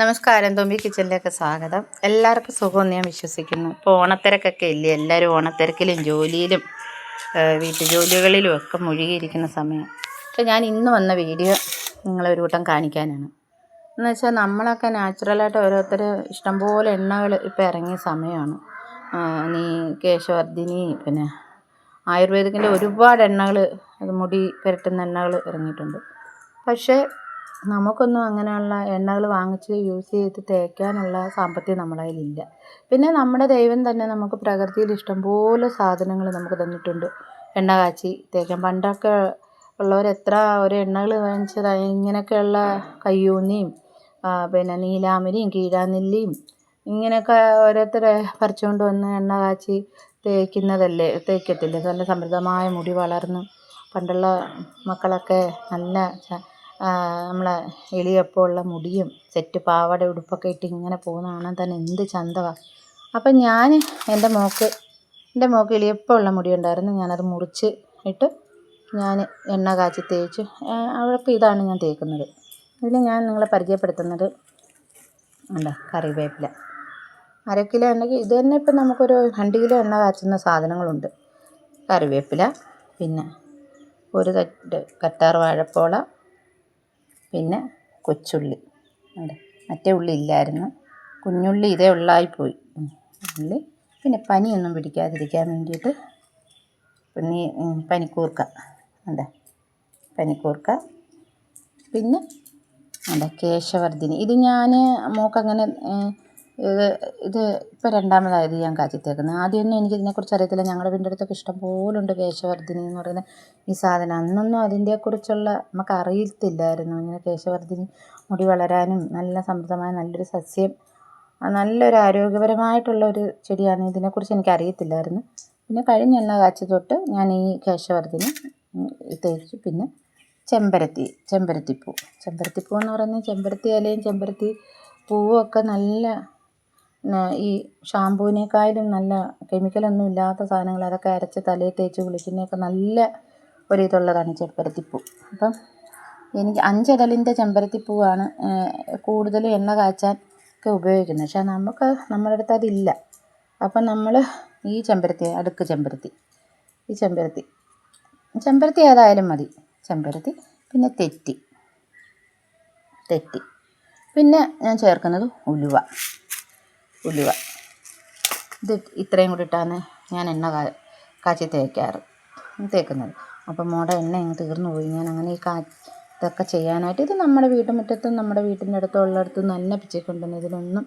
നമസ്കാരം, തുമ്പി കിച്ചണിലേക്ക് സ്വാഗതം. എല്ലാവർക്കും സുഖമെന്ന് ഞാൻ വിശ്വസിക്കുന്നു. ഇപ്പോൾ ഓണത്തിരക്കൊക്കെ ഇല്ലേ, എല്ലാവരും ഓണത്തിരക്കിലും ജോലിയിലും വീട്ടുജോലികളിലും ഒക്കെ മുഴുകിയിരിക്കുന്ന സമയം. പക്ഷേ ഞാൻ ഇന്ന് വന്ന വീഡിയോ നിങ്ങളെ ഒരു കൂട്ടം കാണിക്കാനാണ്. എന്ന് വെച്ചാൽ നമ്മളൊക്കെ നാച്ചുറലായിട്ട് ഓരോരുത്തർ ഇഷ്ടംപോലെ എണ്ണകൾ ഇപ്പോൾ ഇറങ്ങിയ സമയമാണ്. കേശവർദ്ധിനി, പിന്നെ ആയുർവേദിക്കിൻ്റെ ഒരുപാട് എണ്ണകൾ, അത് മുടി പുരട്ടുന്ന എണ്ണകൾ ഇറങ്ങിയിട്ടുണ്ട്. പക്ഷേ നമുക്കൊന്നും അങ്ങനെയുള്ള എണ്ണകൾ വാങ്ങിച്ച് യൂസ് ചെയ്ത് തേക്കാനുള്ള സാമ്പത്തികം നമ്മുടെ കയ്യിലില്ല. പിന്നെ നമ്മുടെ ദൈവം തന്നെ നമുക്ക് പ്രകൃതിയിൽ ഇഷ്ടംപോലെ സാധനങ്ങൾ നമുക്ക് തന്നിട്ടുണ്ട് എണ്ണ കാച്ചി തേക്കാൻ. പണ്ടൊക്കെ ഉള്ളവരെത്ര ഒരു എണ്ണകൾ വാങ്ങിച്ചത് ഇങ്ങനെയൊക്കെയുള്ള കയ്യൂന്നിയും പിന്നെ നീലാമരിയും കീഴാനെല്ലിയും ഇങ്ങനെയൊക്കെ ഓരോരുത്തർ പറിച്ചുകൊണ്ട് വന്ന് എണ്ണ കാച്ചി തേക്കത്തില്ലേ. നല്ല സമൃദ്ധമായ മുടി വളർന്ന് പണ്ടുള്ള മക്കളൊക്കെ നല്ല നമ്മളെ എളിയപ്പമുള്ള മുടിയും സെറ്റ് പാവാട ഉടുപ്പൊക്കെ ഇട്ട് ഇങ്ങനെ പോകുന്ന കാണാൻ തന്നെ എന്ത് ചന്തമാണ്. അപ്പം ഞാൻ എൻ്റെ മോൾക്ക് എളിയപ്പമുള്ള മുടി ഉണ്ടായിരുന്നു. ഞാനത് മുറിച്ച് ഇട്ട് ഞാൻ എണ്ണ കാച്ചി തേച്ച് അവൾക്ക് ഇതാണ് ഞാൻ തേക്കുന്നത്. ഇതിൽ ഞാൻ നിങ്ങളെ പരിചയപ്പെടുത്തുന്നത് കറിവേപ്പില 1/2 കിലോ ഉണ്ടെങ്കിൽ ഇത് തന്നെ ഇപ്പം നമുക്കൊരു 2 കിലോ എണ്ണ കാച്ചുന്ന സാധനങ്ങളുണ്ട്. കറിവേപ്പില, പിന്നെ ഒരു കറ്റാർ വാഴപ്പോള, പിന്നെ കൊച്ചുള്ളി. മറ്റേ ഉള്ളി ഇല്ലായിരുന്നു, കുഞ്ഞുള്ളി ഇതേ ഉള്ളായിപ്പോയി. ഉള്ളി, പിന്നെ പനിയൊന്നും പിടിക്കാതിരിക്കാൻ വേണ്ടിയിട്ട് പനിക്കൂർക്ക, പിന്നെ കേശവർദ്ധിനി. ഇത് ഞാൻ മോക്കങ്ങനെ ഇത് ഇപ്പോൾ രണ്ടാമതായത് ഞാൻ കാച്ചിത്തേക്കുന്നത്. ആദ്യമൊന്നും എനിക്കിതിനെക്കുറിച്ച് അറിയത്തില്ല. ഞങ്ങളുടെ വീടിൻ്റെ അടുത്തൊക്കെ ഇഷ്ടംപോലെ ഉണ്ട് കേശവർദ്ധിനി എന്ന് പറയുന്ന ഈ സാധനം. അന്നൊന്നും അതിൻ്റെക്കുറിച്ചുള്ള നമുക്ക് അറിയത്തില്ലായിരുന്നു. ഇങ്ങനെ കേശവർദ്ധിനി മുടി വളരാനും നല്ല സമൃദ്ധമായ നല്ലൊരു സസ്യം, നല്ലൊരു ആരോഗ്യപരമായിട്ടുള്ളൊരു ചെടിയാണ്. ഇതിനെക്കുറിച്ച് എനിക്കറിയത്തില്ലായിരുന്നു. പിന്നെ കഴിഞ്ഞ എണ്ണ കാച്ചി തൊട്ട് ഞാൻ ഈ കേശവർദ്ധിനി തേച്ചു. പിന്നെ ചെമ്പരത്തിപ്പൂ എന്ന് പറയുന്നത് ചെമ്പരത്തി ഇലയും ചെമ്പരത്തി പൂവും ഒക്കെ നല്ല ഈ ഷാമ്പൂവിനേക്കാളും നല്ല കെമിക്കലൊന്നും ഇല്ലാത്ത സാധനങ്ങൾ, അതൊക്കെ അരച്ച് തലയിൽ തേച്ച് കുളിക്കുന്നതൊക്കെ നല്ല ഒരിതുള്ളതാണ് ചെമ്പരത്തിപ്പൂ. അപ്പം എനിക്ക് 5 ഇതളിൻ്റെ ചെമ്പരത്തിപ്പൂവാണ് കൂടുതലും എണ്ണ കാച്ചാൻ ഒക്കെ ഉപയോഗിക്കുന്നത്. പക്ഷേ നമ്മുടെ അടുത്ത് അതില്ല. അപ്പം നമ്മൾ ഈ അടുക്ക് ചെമ്പരത്തി ഏതായാലും മതി. പിന്നെ തെറ്റി, പിന്നെ ഞാൻ ചേർക്കുന്നത് ഉലുവ. ഇത് ഇത്രയും കൂടി ഇട്ടാണ് ഞാൻ എണ്ണ കാച്ചി തേക്കുന്നത്. അപ്പം മോടെ എണ്ണ അങ്ങ് തീർന്നു പോയി. ഞാൻ അങ്ങനെ ഇതൊക്കെ ചെയ്യാനായിട്ട് ഇത് നമ്മുടെ വീട്ടുമുറ്റത്തും നമ്മുടെ വീട്ടിൻ്റെ അടുത്തുള്ളിടത്തും തന്നെ പിച്ചിക്കൊണ്ടുവന്ന്. ഇതിനൊന്നും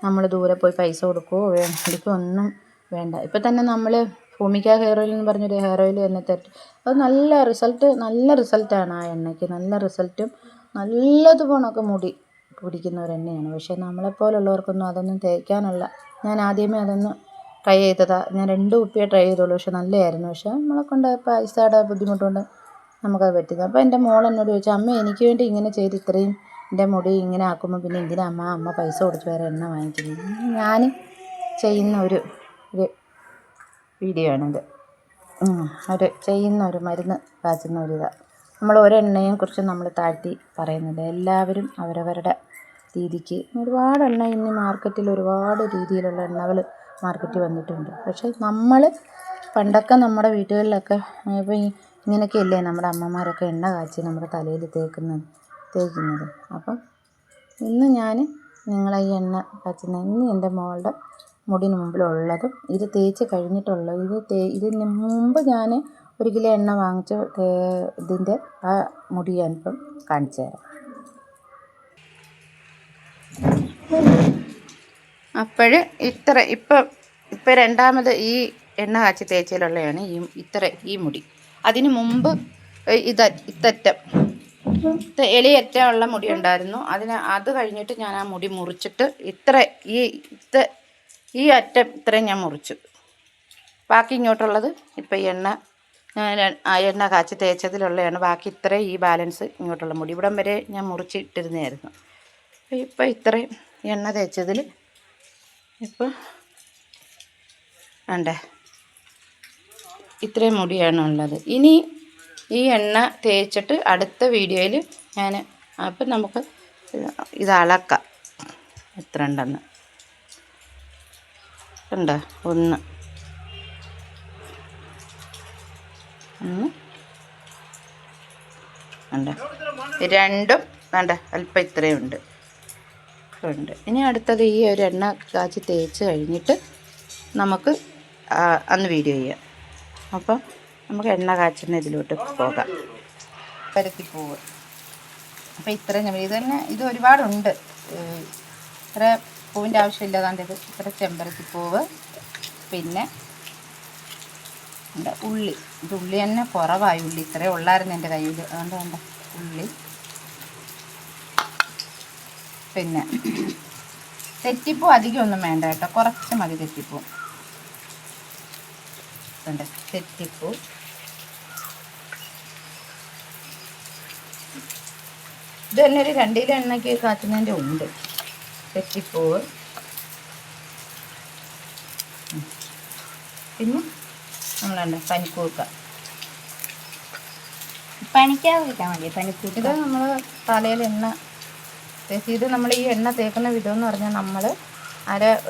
നമ്മൾ ദൂരെ പോയി പൈസ കൊടുക്കുകയോ മേടിക്കുകയോ ഒന്നും വേണ്ട. ഇപ്പം തന്നെ നമ്മൾ ഭൂമിക ഹെയർ ഓയിൽ എന്ന് പറഞ്ഞൊരു ഹെയർ ഓയിൽ തന്നെ തരും. അത് നല്ല റിസൾട്ടാണ് ആ എണ്ണയ്ക്ക്. നല്ല റിസൾട്ടും നല്ലതുപോണൊക്കെ മുടി പിടിക്കുന്ന ഒരു എണ്ണയാണ്. പക്ഷേ നമ്മളെപ്പോലുള്ളവർക്കൊന്നും അതൊന്നും തേക്കാനുള്ള, ഞാൻ ആദ്യമേ അതൊന്ന് ട്രൈ ചെയ്തതാണ്. ഞാൻ 2 കുപ്പിയെ ട്രൈ ചെയ്തുള്ളൂ. പക്ഷേ നല്ലതായിരുന്നു. പക്ഷേ നമ്മളെക്കൊണ്ട് പൈസയുടെ ബുദ്ധിമുട്ടുകൊണ്ട് നമുക്കത് പറ്റില്ല. അപ്പോൾ എൻ്റെ മോൾ എന്നോട് ചോദിച്ചു, അമ്മ എനിക്ക് വേണ്ടി ഇങ്ങനെ ചെയ്ത് ഇത്രയും എൻ്റെ മുടി ഇങ്ങനെ ആക്കുമ്പോൾ പിന്നെ എന്തിനാ അമ്മ പൈസ കൊടുത്ത് വേറെ എണ്ണ വാങ്ങിക്കുന്നത്? ഞാൻ ചെയ്യുന്ന ഒരു വീഡിയോ ആണിത്. ചെയ്യുന്ന ഒരു മരുന്ന് കാച്ചുന്ന ഒരിതാണ്. നമ്മൾ ഒരെണ്ണയെ കുറിച്ച് നമ്മൾ താഴ്ത്തി പറയുന്നില്ല. എല്ലാവരും അവരവരുടെ രീതിക്ക് ഒരുപാട് എണ്ണ ഇന്ന് മാർക്കറ്റിൽ ഒരുപാട് രീതിയിലുള്ള എണ്ണകൾ മാർക്കറ്റിൽ വന്നിട്ടുണ്ട്. പക്ഷേ നമ്മൾ പണ്ടൊക്കെ നമ്മുടെ വീടുകളിലൊക്കെ ഇപ്പോൾ ഇങ്ങനെയൊക്കെയല്ലേ നമ്മുടെ അമ്മമാരൊക്കെ എണ്ണ കാച്ചി നമ്മുടെ തലയിൽ തേക്കുന്നത്. അപ്പം ഇന്ന് ഞാൻ നിങ്ങളെ ഈ എണ്ണ കാച്ചുന്ന ഇന്ന് എൻ്റെ മോളുടെ മുടിന് മുമ്പിലുള്ളതും ഇത് തേച്ച് കഴിഞ്ഞിട്ടുള്ളത്, ഇതിന് മുമ്പ് ഞാൻ 1 കിലോ എണ്ണ വാങ്ങിച്ച് ഇതിൻ്റെ ആ മുടി ഞാനിപ്പം കാണിച്ചു തരാം. അപ്പോൾ ഇപ്പം രണ്ടാമത് ഈ എണ്ണ കാച്ചി തേച്ചതിലുള്ളതാണ് ഈ മുടി. അതിന് മുമ്പ് ഇത്തറ്റം എളിയറ്റമുള്ള മുടി ഉണ്ടായിരുന്നു. അത് കഴിഞ്ഞിട്ട് ഞാൻ ആ മുടി മുറിച്ചിട്ട് ഈ അറ്റം ഇത്രയും ഞാൻ മുറിച്ചു. ബാക്കി ഇങ്ങോട്ടുള്ളത് ഇപ്പം ഈ എണ്ണ കാച്ചി തേച്ചതിലുള്ളതാണ്. ബാക്കി ഇത്രയും ഈ ബാലൻസ് ഇങ്ങോട്ടുള്ള മുടി ഇവിടം വരെ ഞാൻ മുറിച്ചിട്ടിരുന്നതായിരുന്നു. ഇപ്പം ഇത്രയും എണ്ണ തേച്ചതിൽ ഇപ്പം ഇത്രയും മുടിയാണ് ഉള്ളത്. ഇനി ഈ എണ്ണ തേച്ചിട്ട് അടുത്ത വീഡിയോയിൽ ഞാൻ അപ്പം നമുക്ക് ഇത് അളക്കാം. എത്ര ഉണ്ടെന്ന് കണ്ടോ? ഒന്ന് ഉണ്ട്, രണ്ടും വേണ്ട അല്പം ഇത്രയും ഉണ്ട്. ഇനി അടുത്തത് ഈ ഒരു എണ്ണ കാച്ചി തേച്ച് കഴിഞ്ഞിട്ട് നമുക്ക് അന്ന് വീഡിയോ ചെയ്യാം. അപ്പം നമുക്ക് എണ്ണ കാച്ചുന്ന ഇതിലോട്ട് പോകാം. പരുത്തിപ്പൂവ് അപ്പോൾ ഇത്രയും ഇത് തന്നെ, ഇത് ഒരുപാടുണ്ട്. ഇത്ര പൂവിൻ്റെ ആവശ്യമില്ല. അതാണ്ട് ഇത് ഇത്ര ചെമ്പരത്തിപ്പൂവ്, പിന്നെ ഉണ്ട് ഉള്ളി. ഇത് ഉള്ളി തന്നെ കുറവായി. ഉള്ളി ഇത്രയും ഉള്ളായിരുന്നു എൻ്റെ കയ്യിൽ, അതുകൊണ്ട് വേണ്ട ഉള്ളി. പിന്നെ തെറ്റിപ്പൂ അധികം ഒന്നും വേണ്ട കേട്ടോ, കുറച്ച് മതി തെറ്റിപ്പൂ. ഉണ്ട് തെറ്റിപ്പൂ. ഇത് തന്നെ ഒരു 2 കിലോ എണ്ണയ്ക്ക് കാച്ചുന്നതിൻ്റെ ഉണ്ട്. തെറ്റിപ്പൂവ്, പിന്നെ നമ്മളുണ്ട് പനിക്കൂർക്ക. പനിക്കാതിരിക്കാൻ മതി പനിക്കൂർക്ക. ഇത് നമ്മൾ തലയിൽ എണ്ണ തേച്ച്, ഇത് നമ്മൾ ഈ എണ്ണ തേക്കുന്ന വിധം എന്ന് പറഞ്ഞാൽ നമ്മൾ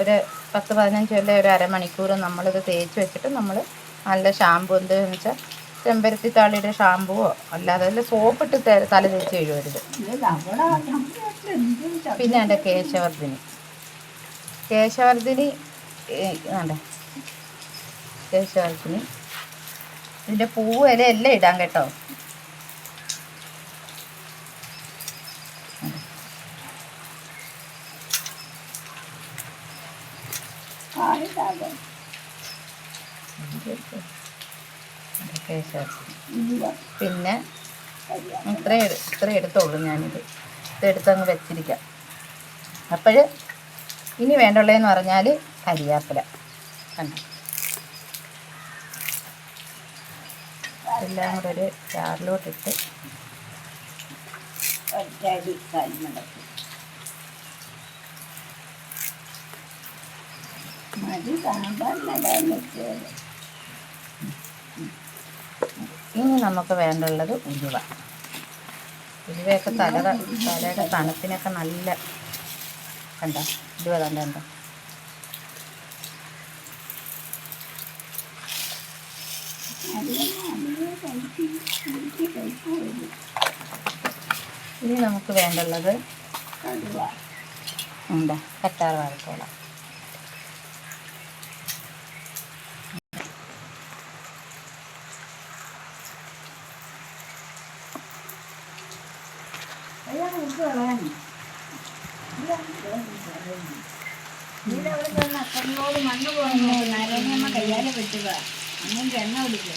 ഒരു 10-15 അല്ലെ ഒരു അരമണിക്കൂർ നമ്മളിത് തേച്ച് വെച്ചിട്ട് നമ്മൾ നല്ല ഷാമ്പു, എന്താണെന്ന് വെച്ചാൽ ചെമ്പരത്തി താളിയുടെ ഷാമ്പുവോ അല്ലാതെ അല്ല സോപ്പിട്ട് തല തേച്ച് കഴിവരുത്. പിന്നെ എൻ്റെ കേശവർദ്ധിനി വേണ്ട കേശവർദ്ധിനി. ഇതിൻ്റെ പൂവ് ഇല എല്ലാം ഇടാം കേട്ടോ. പിന്നെ ഇത്ര എടുത്തോളൂ ഞാനിത്. ഇതെടുത്തങ്ങ് വെച്ചിരിക്കാം. അപ്പോൾ ഇനി വേണ്ടുള്ളതെന്ന് പറഞ്ഞാൽ കരിയാപ്പില. കണ്ടോ, എല്ലാം കൂടെ ഒരു ചാറിലോട്ടിട്ട് ഇനി നമുക്ക് വേണ്ടുള്ളത് ഉലുവ. ഉലുവയൊക്കെ തലയുടെ തണുപ്പിനൊക്കെ നല്ല കണ്ടോ. ഉലുവ കണ്ടോ. ഇനി നമുക്ക് വേണ്ടുള്ളത് എന്താ, കറ്റാർ വാഴത്തോള. മണ്ണ് പോകുന്ന കയ്യാലെ പറ്റുക അങ്ങനെ എണ്ണ പിടിക്കുക.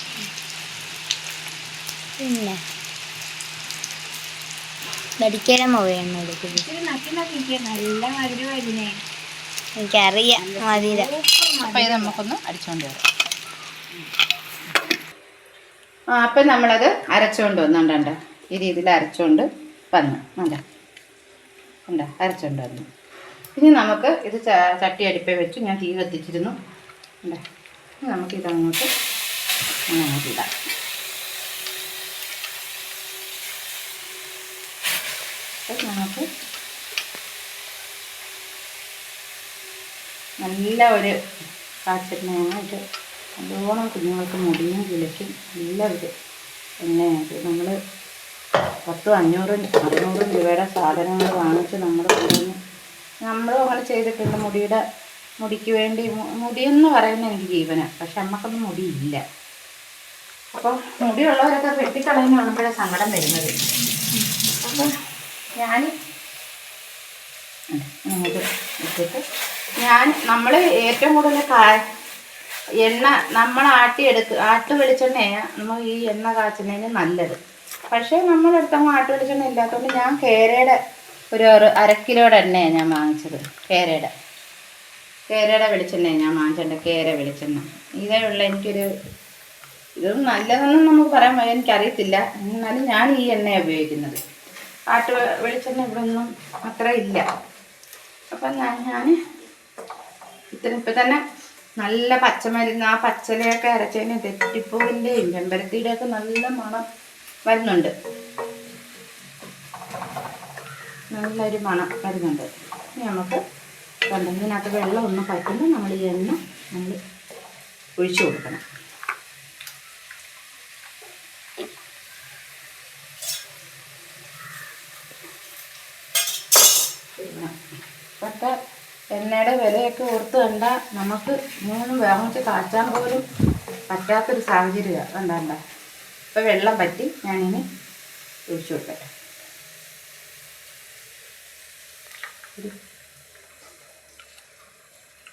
പിന്നെ വരിക്കരം എണ്ണ എടുക്കുന്നത് നല്ല മധുരമായിരുന്നേ. എനിക്കറിയാം മധുരം. അപ്പം ഇത് നമുക്കൊന്ന് അടിച്ചുകൊണ്ട് വരാം. അപ്പം നമ്മളത് അരച്ചുകൊണ്ട് വന്നുണ്ട്. ഈ രീതിയിൽ അരച്ചുകൊണ്ട് വന്നു ഉണ്ട്, അരച്ചുകൊണ്ട് വന്നു. ഇനി നമുക്ക് ഇത് ചട്ടി അടുപ്പേ വെച്ച് ഞാൻ തീ കത്തിച്ചിരുന്നു. ഉണ്ട്, നമുക്കിതങ്ങോട്ട് ഇടാം. നമുക്ക് നല്ല ഒരു കാച്ചിരുന്ന ഇത് നല്ലോണം കുഞ്ഞുങ്ങൾക്ക് മുടിയും കിളിക്കും. നല്ല ഒരു എണ്ണയായിട്ട് നമ്മൾ 500-600 രൂപയുടെ സാധനങ്ങൾ വാങ്ങിച്ച് നമ്മൾ അങ്ങനെ ചെയ്തിട്ടുണ്ട്. മുടിക്ക് വേണ്ടി. മുടിയെന്ന് പറയുന്നത് എനിക്ക് ജീവനാണ്, പക്ഷെ അമ്മക്കൊന്നും മുടിയില്ല. അപ്പോൾ മുടിയുള്ളവരൊക്കെ വെട്ടിക്കളയുന്ന കാണുമ്പോഴേ സങ്കടം വരുന്നത്. അപ്പോൾ നമ്മൾ ഏറ്റവും കൂടുതൽ എണ്ണ നമ്മൾ ആട്ട് വെളിച്ചെണ്ണയാണ് നമ്മൾ ഈ എണ്ണ കാച്ചുന്നതിന് നല്ലത്. പക്ഷേ നമ്മളെടുത്തങ്ങ് ആട്ട് വെളിച്ചെണ്ണ ഇല്ലാത്തതുകൊണ്ട് ഞാൻ കേരയുടെ ഒരു 1/2 കിലോയുടെ എണ്ണയാണ് ഞാൻ വാങ്ങിച്ചത്. കേരയുടെ വെളിച്ചെണ്ണയാണ് ഞാൻ വാങ്ങിച്ചിട്ടുണ്ട്. കേര വെളിച്ചെണ്ണ ഇതേ ഉള്ള എനിക്കൊരു ഇതും നല്ലതെന്നും നമുക്ക് പറയാൻ എനിക്കറിയത്തില്ല. എന്നാലും ഞാൻ ഈ എണ്ണയാണ് ഉപയോഗിക്കുന്നത്. ആട്ട് വെളിച്ചെണ്ണ ഇവിടെ ഒന്നും അത്ര ഇല്ല. അപ്പം ഞാൻ ഇപ്പം തന്നെ നല്ല പച്ചമരുന്ന്, ആ പച്ചലയൊക്കെ അരച്ചതിന് തെറ്റിപ്പൂവിൻ്റെയും ചെമ്പരത്തിയുടെയൊക്കെ നല്ല മണം വരുന്നുണ്ട്. നല്ലൊരു മണം വരുന്നുണ്ട്. ഇനി നമുക്ക് കണ്ടോ ഇതിനകത്ത് വെള്ളം ഒന്ന് പറ്റുമ്പോൾ നമ്മൾ ഈ എണ്ണ നമ്മൾ ഒഴിച്ചു കൊടുക്കണം. പിന്നെ ഇപ്പോഴത്തെ എണ്ണയുടെ വിലയൊക്കെ ഓർത്ത് കണ്ടാൽ നമുക്ക് ഇങ്ങനൊന്നും വാങ്ങിച്ച് കാച്ചാൻ പോലും പറ്റാത്തൊരു സാഹചര്യമാണ്. കണ്ട ഇപ്പോൾ വെള്ളം പറ്റി ഞാനിനി ഒഴിച്ചു കൊടുക്കട്ടെ.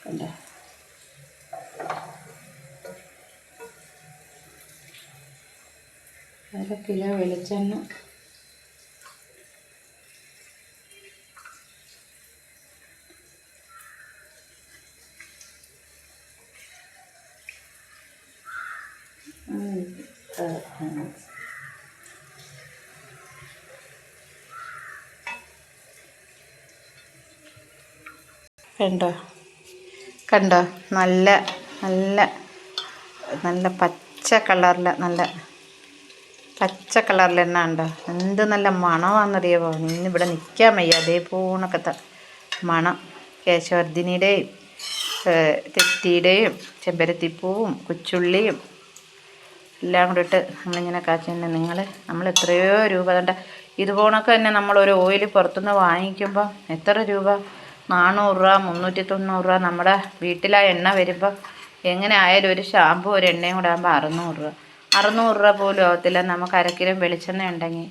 കണ്ട 1/2 കിലോ വെളിച്ചെണ്ണ കണ്ടോ നല്ല നല്ല നല്ല പച്ച കളറിലെ എണ്ണ ഉണ്ടോ? എന്ത് നല്ല മണമാണെന്നറിയാമോ? ഇന്നിവിടെ നിൽക്കാൻ വയ്യ. അതേപോണക്കത്തെ മണം. കേശവർദ്ധിനിയുടെയും തെറ്റിയുടെയും ചെമ്പരത്തിപ്പൂവും കുച്ചുള്ളിയും എല്ലാം കൂടി ഇട്ട് നമ്മളിങ്ങനെ കാച്ചുന്ന നമ്മൾ എത്രയോ രൂപ കണ്ട ഇതുപോണൊക്കെ തന്നെ നമ്മളൊരു ഓയിൽ പുറത്തുനിന്ന് വാങ്ങിക്കുമ്പോൾ എത്ര രൂപ? 400 രൂപ 390 രൂപ. നമ്മുടെ വീട്ടിലാ എണ്ണ വരുമ്പോൾ എങ്ങനെ ആയാലും ഒരു ഷാമ്പു ഒരു എണ്ണയും കൂടെ ആകുമ്പോൾ 600 രൂപ പോലും ആവത്തില്ല. നമുക്ക് 1/2 കിലോ വെളിച്ചെണ്ണ ഉണ്ടെങ്കിൽ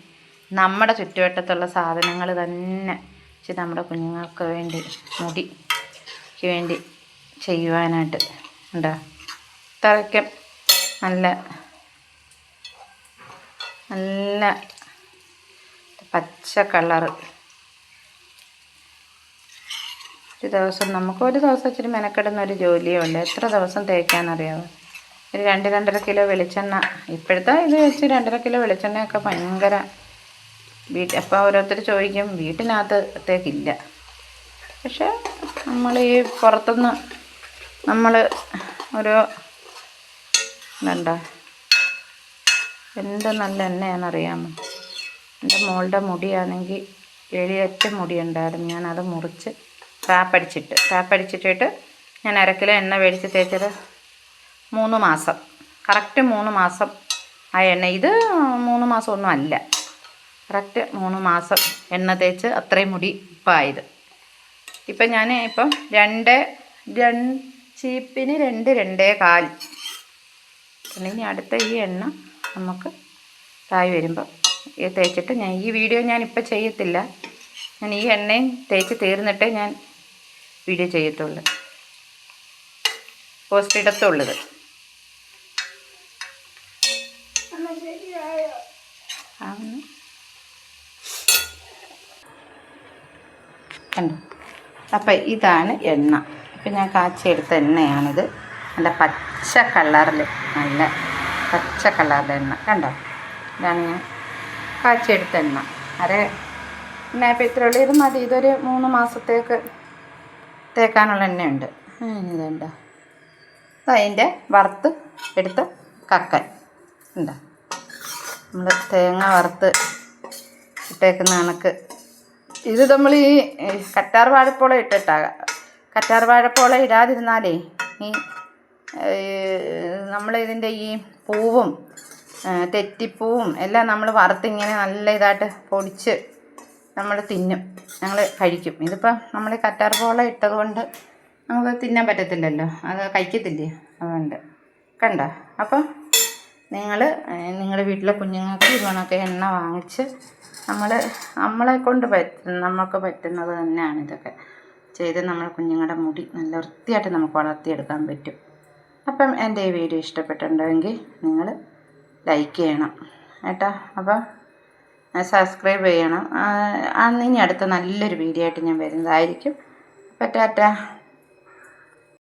നമ്മുടെ ചുറ്റുവട്ടത്തുള്ള സാധനങ്ങൾ തന്നെ വെച്ച് നമ്മുടെ കുഞ്ഞുങ്ങൾക്ക് വേണ്ടി മുടിക്ക് വേണ്ടി ചെയ്യുവാനായിട്ട് ഉണ്ടോ? ഇത്രയ്ക്കും നല്ല നല്ല പച്ച കളറ്. ഒരു ദിവസം ഇച്ചിരി മെനക്കെടുന്ന ഒരു ജോലിയുണ്ട്. എത്ര ദിവസം തേക്കാനറിയാമോ? ഒരു 2-2.5 കിലോ വെളിച്ചെണ്ണ. ഇപ്പോഴത്തെ ഇത് വെച്ച് 2.5 കിലോ വെളിച്ചെണ്ണയൊക്കെ ഭയങ്കര അപ്പോൾ ഓരോരുത്തർ ചോദിക്കും വീട്ടിനകത്തേക്കില്ല. പക്ഷേ നമ്മൾ ഈ പുറത്തുനിന്ന് നമ്മൾ ഓരോ എന്ത് നല്ല എണ്ണയാണെന്നറിയാമോ? എൻ്റെ മോളുടെ മുടിയാണെങ്കിൽ 7 മുടി ഉണ്ടായിരുന്നു. ഞാനത് മുറിച്ച് ടാപ്പടിച്ചിട്ടിട്ട് ഞാൻ 1/2 കിലോ എണ്ണ മേടിച്ച് തേച്ചത് 3 മാസം, കറക്റ്റ് 3 മാസം ആ എണ്ണ. ഇത് 3 മാസമൊന്നും അല്ല, കറക്റ്റ് 3 മാസം എണ്ണ തേച്ച് അത്രയും മുടി ഇപ്പം ആയത്. ഇപ്പം ഞാൻ ചീപ്പിന് 2-2.25. ഇനി അടുത്ത ഈ എണ്ണ നമുക്ക് തായി വരുമ്പോൾ തേച്ചിട്ട് ഞാൻ ഈ വീഡിയോ ഞാനിപ്പോൾ ചെയ്യത്തില്ല. ഞാൻ ഈ എണ്ണയും തേച്ച് തീർന്നിട്ടേ ഞാൻ വീഡിയോ ചെയ്യത്തുള്ളൂ, പോസ്റ്റ് ഇടത്തുള്ളത്. കണ്ടോ? അപ്പം ഇതാണ് എണ്ണ. ഇപ്പം ഞാൻ കാച്ചിയെടുത്ത എണ്ണയാണിത്. നല്ല പച്ച കളറിൽ എണ്ണ കണ്ടോ? ഇതാണ് ഞാൻ കാച്ചിയെടുത്ത എണ്ണ. എണ്ണ ഇപ്പം ഇത്ര ഉള്ളൂ. ഇത് മതി. ഇതൊരു 3 മാസത്തേക്ക് തേക്കാനുള്ള എണ്ണയുണ്ട്. ഇതുണ്ടോ? അതിൻ്റെ വറുത്ത് എടുത്ത കക്കൻ ഉണ്ടോ? നമ്മൾ തേങ്ങ വറുത്ത് ഇട്ടേക്കുന്ന കണക്ക് ഇത് നമ്മൾ ഈ കറ്റാർ വാഴപ്പോള ഇട്ടിട്ടാകാം. കറ്റാർ വാഴപ്പോള ഇടാതിരുന്നാലേ നമ്മളിതിൻ്റെ ഈ പൂവും തെറ്റിപ്പൂവും എല്ലാം നമ്മൾ വറുത്തിങ്ങനെ നല്ല ഇതായിട്ട് പൊടിച്ച് നമ്മൾ തിന്നും, ഞങ്ങൾ കഴിക്കും. ഇതിപ്പം നമ്മൾ കറ്റാർ പോള ഇട്ടതുകൊണ്ട് നമുക്ക് തിന്നാൻ പറ്റത്തില്ലല്ലോ, അത് കഴിക്കത്തില്ലേ, അതുകൊണ്ട്. കണ്ടോ? അപ്പം നിങ്ങളുടെ വീട്ടിലെ കുഞ്ഞുങ്ങൾക്ക് ഇതുകൊണ്ടൊക്കെ എണ്ണ വാങ്ങിച്ച് നമുക്ക് പറ്റുന്നത് തന്നെയാണ് ഇതൊക്കെ ചെയ്ത് നമ്മൾ കുഞ്ഞുങ്ങളുടെ മുടി നല്ല വൃത്തിയായിട്ട് നമുക്ക് വളർത്തിയെടുക്കാൻ പറ്റും. അപ്പം എൻ്റെ ഈ വീഡിയോ ഇഷ്ടപ്പെട്ടിട്ടുണ്ടെങ്കിൽ നിങ്ങൾ ലൈക്ക് ചെയ്യണം കേട്ടോ. അപ്പം സബ്സ്ക്രൈബ് ചെയ്യണം. ഇനി അടുത്ത നല്ലൊരു വീഡിയോ ആയിട്ട് ഞാൻ വരുന്നതായിരിക്കും. അപ്പം ടാറ്റാ.